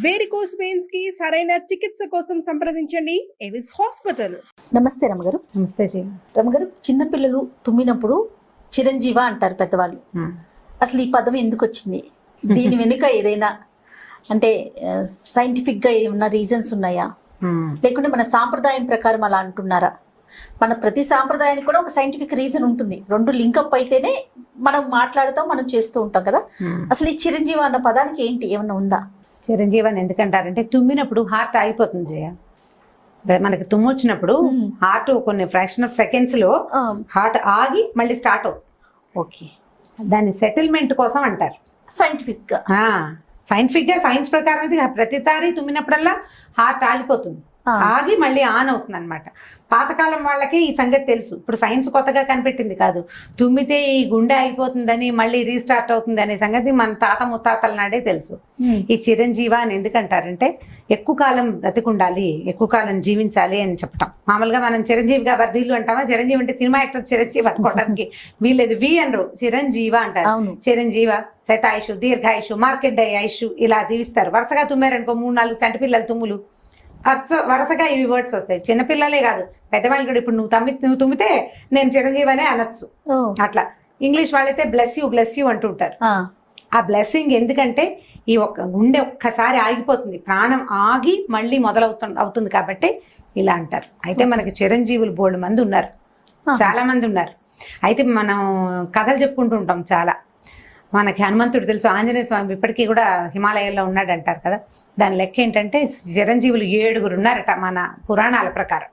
Varicose veins కి సరైన చికిత్స కోసం సంప్రదించండి ఎవిస్ హాస్పిటల్. నమస్తే రమగారు. నమస్తే జీ. రమగారు, చిన్నపిల్లలు తుమ్మినప్పుడు చిరంజీవ అంటారు పెద్దవాళ్ళు. అసలు ఈ పదం ఎందుకు వచ్చింది? దీని వెనుక ఏదైనా అంటే సైంటిఫిక్ గా ఏమన్నా రీజన్స్ ఉన్నాయా, లేకుంటే మన సాంప్రదాయం ప్రకారం అలా అంటున్నారా? మన ప్రతి సాంప్రదాయానికి కూడా ఒక సైంటిఫిక్ రీజన్ ఉంటుంది. రెండు లింకప్ అయితేనే మనం మాట్లాడుతాం, మనం చేస్తూ ఉంటాం కదా. అసలు ఈ చిరంజీవ అన్న పదానికి ఏంటి, ఏమన్నా ఉందా? చిరంజీవని ఎందుకంటారంటే తుమ్మినప్పుడు హార్ట్ ఆగిపోతుంది జయ. మనకి తుమ్ము వచ్చినప్పుడు హార్ట్ కొన్ని ఫ్రాక్షన్ ఆఫ్ సెకండ్స్ లో హార్ట్ ఆగి మళ్ళీ స్టార్ట్ అవుతుంది. ఓకే, దాన్ని సెటిల్మెంట్ కోసం అంటారు. సైంటిఫిక్ గా సైన్స్ ప్రకారం అయితే ప్రతిసారి తుమ్మినప్పుడల్లా హార్ట్ ఆగిపోతుంది, ఆగి మళ్ళీ ఆన్ అవుతుంది అనమాట. పాతకాలం వాళ్ళకి ఈ సంగతి తెలుసు. ఇప్పుడు సైన్స్ కొత్తగా కనిపెట్టింది కాదు. తుమ్మితే ఈ గుండె ఆగిపోతుందని మళ్ళీ రీస్టార్ట్ అవుతుంది అనే సంగతి మన తాత ముత్తాతల నాడే తెలుసు. ఈ చిరంజీవ అని ఎందుకంటారంటే ఎక్కువ కాలం బ్రతికుండాలి, ఎక్కువ కాలం జీవించాలి అని చెప్పటం. మామూలుగా మనం చిరంజీవిగా వర్ధీలు అంటామా? చిరంజీవి అంటే సినిమా యాక్టర్ చిరంజీవి అనుకోవడానికి వీళ్ళేది. వి అనరు, చిరంజీవ అంటారు. చిరంజీవ, శతాయుషు, దీర్ఘాయుషు, మార్కెండయాయుషు ఇలా దీవిస్తారు. వరుసగా తుమ్మారనుకో 3-4 చంటి పిల్లల తుమ్ములు వరుసగా ఇవి వర్డ్స్ వస్తాయి. చిన్నపిల్లలే కాదు, పెద్దవాళ్ళు కూడా. ఇప్పుడు నువ్వు తుమ్మితే నేను చిరంజీవి అనే అనొచ్చు. అట్లా ఇంగ్లీష్ వాళ్ళైతే బ్లెస్ యూ అంటుంటారు. ఆ బ్లెస్సింగ్ ఎందుకంటే ఈ గుండె ఒక్కసారి ఆగిపోతుంది, ప్రాణం ఆగి మళ్ళీ అవుతుంది కాబట్టి ఇలా అంటారు. అయితే మనకి చిరంజీవులు బోల్డ్ మంది ఉన్నారు, చాలా మంది ఉన్నారు. అయితే మనం కథలు చెప్పుకుంటూ ఉంటాం చాలా. మనకి హనుమంతుడు తెలుసు, ఆంజనేయ స్వామి ఇప్పటికీ కూడా హిమాలయాల్లో ఉన్నాడు అంటారు కదా. దాని లెక్క ఏంటంటే చిరంజీవులు 7 ఉన్నారట మన పురాణాల ప్రకారం.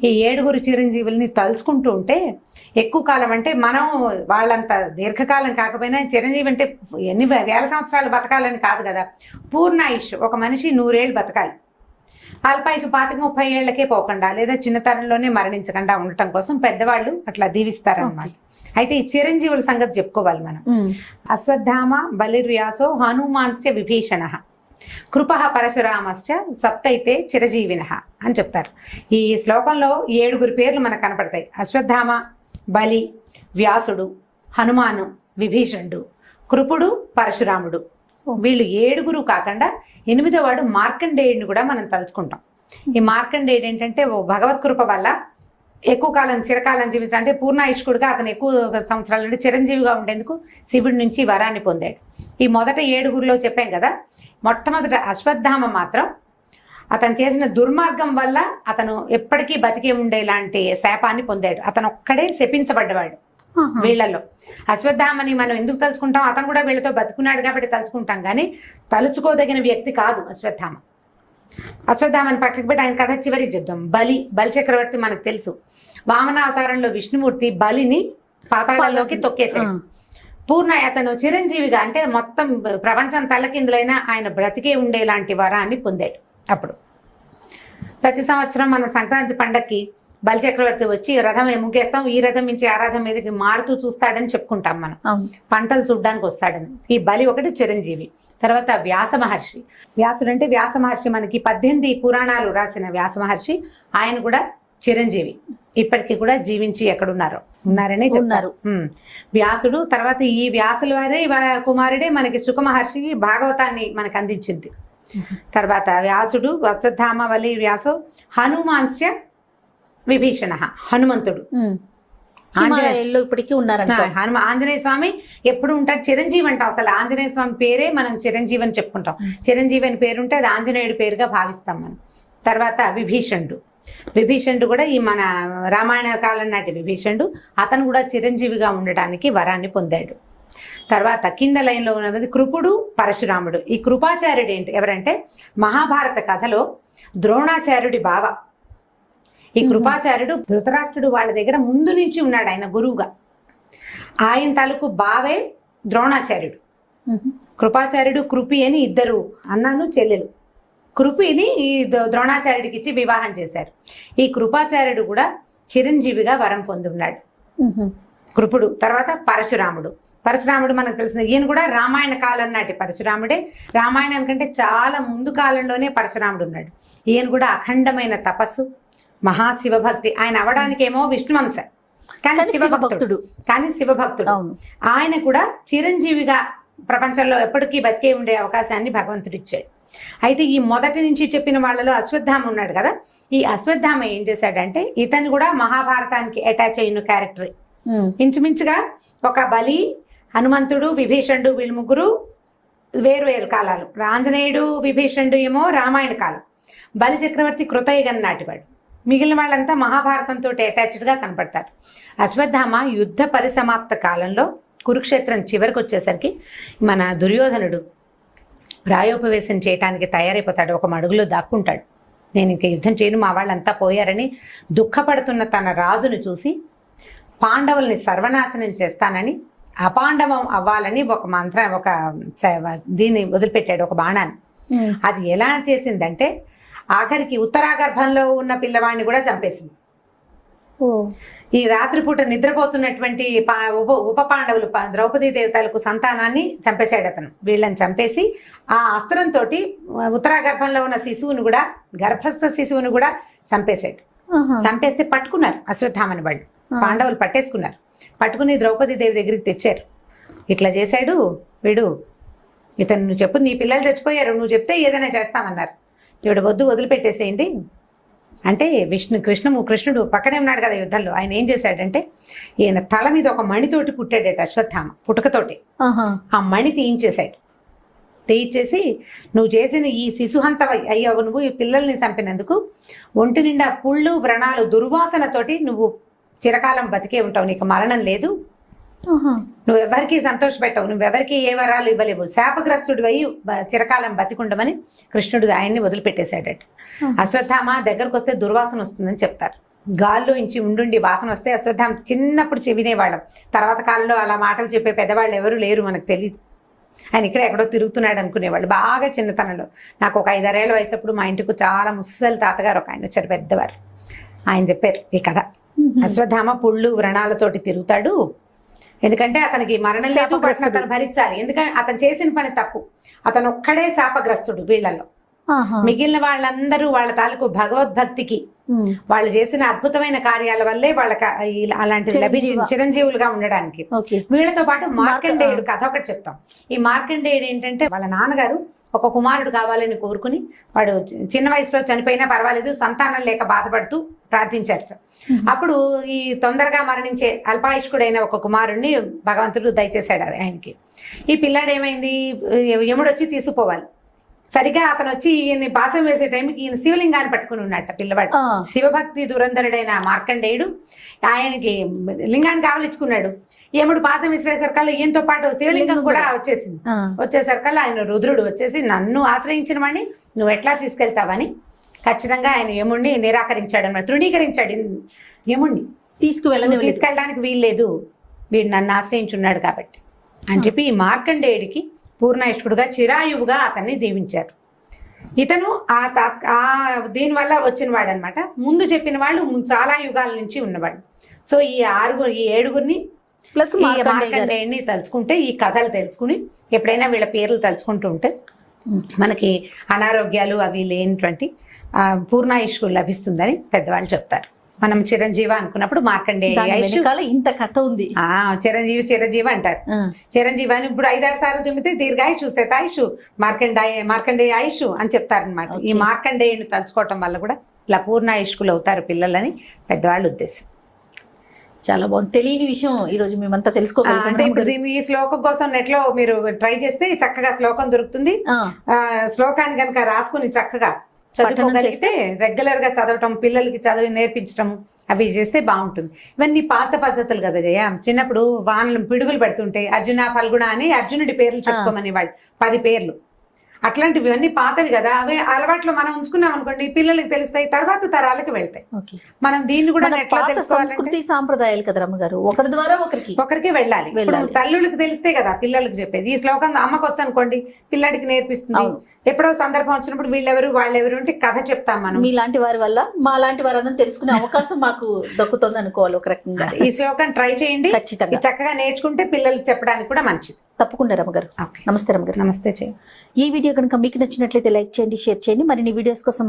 ఈ 7 చిరంజీవుల్ని తలుచుకుంటూ ఉంటే ఎక్కువ కాలం, అంటే మనం వాళ్ళంత దీర్ఘకాలం కాకపోయినా చిరంజీవి అంటే ఎన్ని వేల సంవత్సరాలు బతకాలని కాదు కదా. పూర్ణాయుష్, ఒక మనిషి 100 ఏళ్ళు బతకాలి. అల్పాయుష్ 25-30 ఏళ్లకే పోకుండా లేదా చిన్నతనంలోనే మరణించకుండా ఉండటం కోసం పెద్దవాళ్ళు అట్లా దీవిస్తారన్నమాట. అయితే ఈ చిరంజీవుల సంగతి చెప్పుకోవాలి మనం. అశ్వత్థామ బలిర్వ్యాసో హనుమాన్శ్చ విభీషణ కృప పరశురామశ్చ సప్తైతే చిరజీవిన అని చెప్తారు. ఈ శ్లోకంలో 7 పేర్లు మనకు కనపడతాయి. అశ్వత్థామ, బలి, వ్యాసుడు, హనుమాను, విభీషణుడు, కృపుడు, పరశురాముడు. వీళ్ళు 7 కాకుండా 8వ వాడు మార్కండేయుడిని కూడా మనం తలుచుకుంటాం. ఈ మార్కండేయుడు ఏంటంటే భగవత్ కృప వల్ల ఎక్కువ కాలం చిరకాలం జీవించాలి. అంటే పూర్ణాయుష్కుడుగా అతను ఎక్కువ సంవత్సరాల నుండి చిరంజీవిగా ఉండేందుకు శివుడి నుంచి వరాన్ని పొందాడు. ఈ మొదట 7 చెప్పాం కదా. మొట్టమొదట అశ్వత్థామ మాత్రం అతను చేసిన దుర్మార్గం వల్ల అతను ఎప్పటికీ బతికే ఉండేలాంటి శాపాన్ని పొందాడు. అతను ఒక్కడే శపించబడ్డవాడు వీళ్ళల్లో. అశ్వత్థామని మనం ఎందుకు తలుచుకుంటాం? అతను కూడా వీళ్ళతో బతుకున్నాడు కాబట్టి తలుచుకుంటాం, కానీ తలుచుకోదగిన వ్యక్తి కాదు అశ్వత్థామ. అశ్వత్థామని పక్కకి పెట్టి ఆయన కథ చివరికి చెప్దాం. బలి చక్రవర్తి మనకు తెలుసు. వామన అవతారంలో విష్ణుమూర్తి బలిని పాతాళంలోకి తొక్కేశాడు. అతను చిరంజీవిగా, అంటే మొత్తం ప్రపంచం తలకిందులైనా ఆయన బ్రతికే ఉండేలాంటి వరాన్ని పొందాడు. అప్పుడు ప్రతి సంవత్సరం మన సంక్రాంతి పండక్కి బలిచక్రవర్తి వచ్చి రథం ముగ్గేస్తాం, ఈ రథం నుంచి ఆ రథం మీదకి మారుతూ చూస్తాడని చెప్పుకుంటాం మనం. పంటలు చూడ్డానికి వస్తాడని. ఈ బలి ఒకటి చిరంజీవి. తర్వాత వ్యాస మహర్షి. వ్యాసుడు అంటే వ్యాస మహర్షి, మనకి 18 పురాణాలు రాసిన వ్యాస మహర్షి. ఆయన కూడా చిరంజీవి. ఇప్పటికీ కూడా జీవించి ఎక్కడున్నారో ఉన్నారనే చెప్తున్నారు వ్యాసుడు. తర్వాత ఈ వ్యాసుల వారే కుమారుడే మనకి సుఖ మహర్షి భాగవతాన్ని మనకు అందించింది. తర్వాత వ్యాసుడు, అశ్వత్థామ, బలి, వ్యాసో, హనుమాన్స్య విభీషణ, హనుమంతుడు. ఇప్పటికీ ఉన్నారంట. ఆంజనేయ స్వామి ఎప్పుడు ఉంటాడు? చిరంజీవి అంటాం. అసలు ఆంజనేయ స్వామి పేరే మనం చిరంజీవి అని చెప్పుకుంటాం. చిరంజీవి అని పేరుంటే అది ఆంజనేయుడి పేరుగా భావిస్తాం మనం. తర్వాత విభీషణుడు కూడా ఈ మన రామాయణ కాలం నాటి విభీషణుడు. అతను కూడా చిరంజీవిగా ఉండడానికి వరాన్ని పొందాడు. తర్వాత కింద లైన్లో ఉన్నది కృపుడు, పరశురాముడు. ఈ కృపాచార్యుడు ఎవరంటే మహాభారత కథలో ద్రోణాచార్యుడి బావ. ఈ కృపాచార్యుడు ధృతరాష్ట్రుడు వాళ్ళ దగ్గర ముందు నుంచి ఉన్నాడు, ఆయన గురువుగా. ఆయన తాలూకు బావే ద్రోణాచార్యుడు. కృపాచార్యుడు, కృపి అని 2 అన్నను చెల్లెలు. కృపిని ఈ ద్రోణాచార్యుడికి ఇచ్చి వివాహం చేశారు. ఈ కృపాచార్యుడు కూడా చిరంజీవిగా వరం పొంది ఉన్నాడు, కృపుడు. తర్వాత పరశురాముడు మనకు తెలిసిన, ఈయన కూడా రామాయణ కాలం నాటి పరశురాముడే. రామాయణం కంటే చాలా ముందు కాలంలోనే పరశురాముడు ఉన్నాడు. ఈయన కూడా అఖండమైన తపస్సు, మహాశివభక్తి. ఆయన అవడానికేమో విష్ణువంశ, కానీ శివభక్తుడు. ఆయన కూడా చిరంజీవిగా ప్రపంచంలో ఎప్పటికీ బతికే ఉండే అవకాశాన్ని భగవంతుడు ఇచ్చాడు. అయితే ఈ మొదటి నుంచి చెప్పిన వాళ్ళలో అశ్వత్థామ ఉన్నాడు కదా, ఈ అశ్వత్థామ ఏం చేశాడంటే ఇతను కూడా మహాభారతానికి అటాచ్ అయిన క్యారెక్టర్. ఇంచుమించుగా ఒక బలి, హనుమంతుడు, విభీషణుడు వీళ్ళు ముగ్గురు వేరు కాలాలు. ఆంజనేయుడు, విభీషణుడు ఏమో రామాయణ కాలం, బలి చక్రవర్తి కృతయుగం నాటివాడు. మిగిలిన వాళ్ళంతా మహాభారతంతో అటాచ్డ్గా కనపడతారు. అశ్వత్థామ యుద్ధ పరిసమాప్త కాలంలో కురుక్షేత్రం చివరికి వచ్చేసరికి మన దుర్యోధనుడు ప్రాయోపవేశం చేయడానికి తయారైపోతాడు. ఒక మడుగులో దాక్కుంటాడు. నేను ఇంక యుద్ధం చేయను, మా వాళ్ళంతా పోయారని దుఃఖపడుతున్న తన రాజును చూసి పాండవుల్ని సర్వనాశనం చేస్తానని, అపాండవం అవ్వాలని ఒక దీన్ని వదిలిపెట్టాడు, ఒక బాణాన్ని. అది ఎలా చేసిందంటే ఆఖరికి ఉత్తరాగర్భంలో ఉన్న పిల్లవాడిని కూడా చంపేసింది. ఈ రాత్రిపూట నిద్రపోతున్నటువంటి ఉప పాండవులు ద్రౌపదీ దేవతలకు సంతానాన్ని చంపేశాడు అతను. వీళ్ళని చంపేసి ఆ అస్త్రంతో ఉత్తరాగర్భంలో ఉన్న శిశువును కూడా, గర్భస్థ శిశువును కూడా చంపేశాడు. చంపేస్తే పట్టుకున్నారు అశ్వత్థామని వాళ్ళు, పాండవులు పట్టేసుకున్నారు. పట్టుకుని ద్రౌపదీ దేవి దగ్గరికి తెచ్చారు. ఇట్లా చేశాడు వీడు, ఇతను నువ్వు చెప్పు, నీ పిల్లలు చచ్చిపోయారు, నువ్వు చెప్తే ఏదైనా చేస్తామన్నారు. ఈవిడ వద్దు, వదిలిపెట్టేసేయండి అంటే కృష్ణుడు పక్కనే ఉన్నాడు కదా యుద్ధంలో. ఆయన ఏం చేశాడంటే ఈయన తల మీద ఒక మణితోటి పుట్టాడట అశ్వత్థామ, పుట్టుకతోటి. ఆ మణి తీయించేశాడు. తీయించేసి నువ్వు చేసిన ఈ శిశుహంత అయ్యావు, నువ్వు ఈ పిల్లల్ని చంపినందుకు ఒంటి నిండా పుళ్ళు, వ్రణాలు, దుర్వాసనతోటి నువ్వు చిరకాలం బతికే ఉంటావు, నీకు మరణం లేదు, నువ్వెవరికి సంతోషపెట్టవు, నువ్వెవరికి ఏ వరాలు ఇవ్వలేవు, శాపగ్రస్తుడు అయ్యి చిరకాలం బతికుండమని కృష్ణుడు ఆయన్ని వదిలిపెట్టేశాడట. అశ్వత్థామ దగ్గరకు వస్తే దుర్వాసన వస్తుందని చెప్తారు. గాల్లో ఇంచి ఉండుండి వాసన వస్తే అశ్వత్థామ చిన్నప్పుడు వినేవాళ్ళం. తర్వాత కాలంలో అలా మాటలు చెప్పే పెద్దవాళ్ళు ఎవరు లేరు, మనకు తెలియదు. ఆయన ఇక్కడ ఎక్కడో తిరుగుతున్నాడు అనుకునేవాళ్ళు. బాగా చిన్నతనంలో నాకు ఒక 5-6 ఏళ్ళ వయసప్పుడు మా ఇంటికి చాలా ముసలి తాతగారు ఒక ఆయన వచ్చారు, పెద్దవారు. ఆయన చెప్పారు ఈ కథ. అశ్వత్థామ పుళ్ళు వ్రణాలతోటి తిరుగుతాడు, ఎందుకంటే అతనికి మరణం లేదు, అతను భరించాలి, ఎందుకంటే అతను చేసిన పని తప్పు. అతను ఒక్కడే శాపగ్రస్తుడు వీళ్ళల్లో. మిగిలిన వాళ్ళందరూ వాళ్ళ తాలూకు భగవద్భక్తికి, వాళ్ళు చేసిన అద్భుతమైన కార్యాల వల్లే వాళ్ళకి అలాంటి లభించిన చిరంజీవులుగా ఉండడానికి. వీళ్ళతో పాటు మార్కండేయుడు కథ ఒకటి చెప్తాం. ఈ మార్కండేయుడు ఏంటంటే వాళ్ళ నాన్నగారు ఒక కుమారుడు కావాలని కోరుకుని, వాడు చిన్న వయసులో చనిపోయినా పర్వాలేదు, సంతానం లేక బాధపడుతూ ప్రార్థించారు. అప్పుడు ఈ తొందరగా మరణించే అల్పాయుష్కుడైన ఒక కుమారుడిని భగవంతుడు దయచేశాడు ఆయనకి. ఈ పిల్లాడు ఏమైంది, యముడు వచ్చి తీసుకుపోవాలి. సరిగా అతను వచ్చి ఈయన్ని పాసం వేసే టైంకి ఈయన శివలింగాన్ని పట్టుకుని ఉన్నట్ట పిల్లవాడు. శివభక్తి దురంధరుడైన మార్కండేయుడు ఆయనకి లింగాన్ని కావలించుకున్నాడు. యముడు పాసం విసిరేసరికల్లా ఈయనతో పాటు శివలింగం కూడా వచ్చేసింది. వచ్చేసరికల్లా ఆయన రుద్రుడు వచ్చేసి నన్ను ఆశ్రయించిన వాడిని నువ్వు ఎట్లా తీసుకెళ్తావని ఖచ్చితంగా ఆయన యముడిని నిరాకరించాడు అన్నమాట, తృణీకరించాడు. యముడిని తీసుకెళ్ళడానికి వీల్లేదు, వీడు నన్ను ఆశ్రయించున్నాడు కాబట్టి అని చెప్పి ఈ మార్కండేయుడికి పూర్ణాయుష్కుడుగా చిరాయువుగా అతన్ని దీవించారు. ఇతను దీనివల్ల వచ్చిన వాడు అనమాట. ముందు చెప్పిన వాళ్ళు చాలా యుగాల నుంచి ఉన్నవాడు. సో ఈ 7గురిని ప్లస్ మార్కండేయుడిని తలుచుకుంటే, ఈ కథలు తెలుసుకుని ఎప్పుడైనా వీళ్ళ పేర్లు తలుచుకుంటూ ఉంటే మనకి అనారోగ్యాలు అవి లేనటువంటి పూర్ణాయుష్కు లభిస్తుందని పెద్దవాళ్ళు చెప్తారు. మనం చిరంజీవ అనుకున్నప్పుడు మార్కండేయ ఇంత కథ ఉంది. చిరంజీవి అంటారు. చిరంజీవి అని ఇప్పుడు 5-6 సార్లు తుమ్మితే దీర్ఘాయుషు, శతాయుషు, మార్కండేయ ఆయుషు అని చెప్తారనమాట. ఈ మార్కండేయుని తలుచుకోవటం వల్ల కూడా ఇలా పూర్ణాయుష్కులు అవుతారు పిల్లలని పెద్దవాళ్ళ ఉద్దేశం. చాలా బాగుంది, తెలియని విషయం ఈ రోజు మేమంతా తెలుసుకోగలుగుతాం. అంటే ఇప్పుడు దీన్ని ఈ శ్లోకం కోసం నెట్లో మీరు ట్రై చేస్తే చక్కగా శ్లోకం దొరుకుతుంది. శ్లోకాన్ని కనుక రాసుకుని చక్కగా చదువుకోగలిగితే రెగ్యులర్ గా చదవటం, పిల్లలకి చదివి నేర్పించడం అవి చేస్తే బాగుంటుంది. ఇవన్నీ పాత పద్ధతులు కదా జయ. చిన్నప్పుడు వానలు పిడుగులు పడుతుంటే అర్జున ఫల్గుణ అని అర్జునుడి పేర్లు చెప్పుకోమని వాళ్ళు 10 పేర్లు, అట్లాంటివి అన్ని పాతవి కదా. అవి అలవాట్లు మనం ఉంచుకున్నాం అనుకోండి, పిల్లలకి తెలుస్తాయి, తర్వాత తరాలకు వెళ్తాయి. మనం దీన్ని కూడా సంస్కృతి సాంప్రదాయాలు కదా రమ్మగారు, ఒకరి ద్వారా ఒకరికి వెళ్ళాలి. తల్లులకు తెలిస్తే కదా పిల్లలకి చెప్పేది. ఈ శ్లోకం అమ్మకు వచ్చు అనుకోండి, పిల్లడికి నేర్పిస్తుంది. ఎప్పుడో సందర్భం వచ్చినప్పుడు వీళ్ళెవరు వాళ్ళెవరు అంటే కథ చెప్తాం మనం. మీలాంటి వారి వల్ల మా లాంటి వారందరూ తెలుసుకునే అవకాశం మాకు దక్కుతుంది అనుకోవాలి ఒక రకంగా. ఈ శ్లోకం ట్రై చేయండి, ఖచ్చితంగా చక్కగా నేర్చుకుంటే పిల్లలకి చెప్పడానికి కూడా మంచిది. తప్పకుండా రమ్మగారు. నమస్తే రమ్మగారు. నమస్తే. ఈ వీడియో కనుక మీకు నచ్చినట్లయితే లైక్ చేయండి, షేర్ చేయండి. మరిన్ని వీడియోస్ కోసం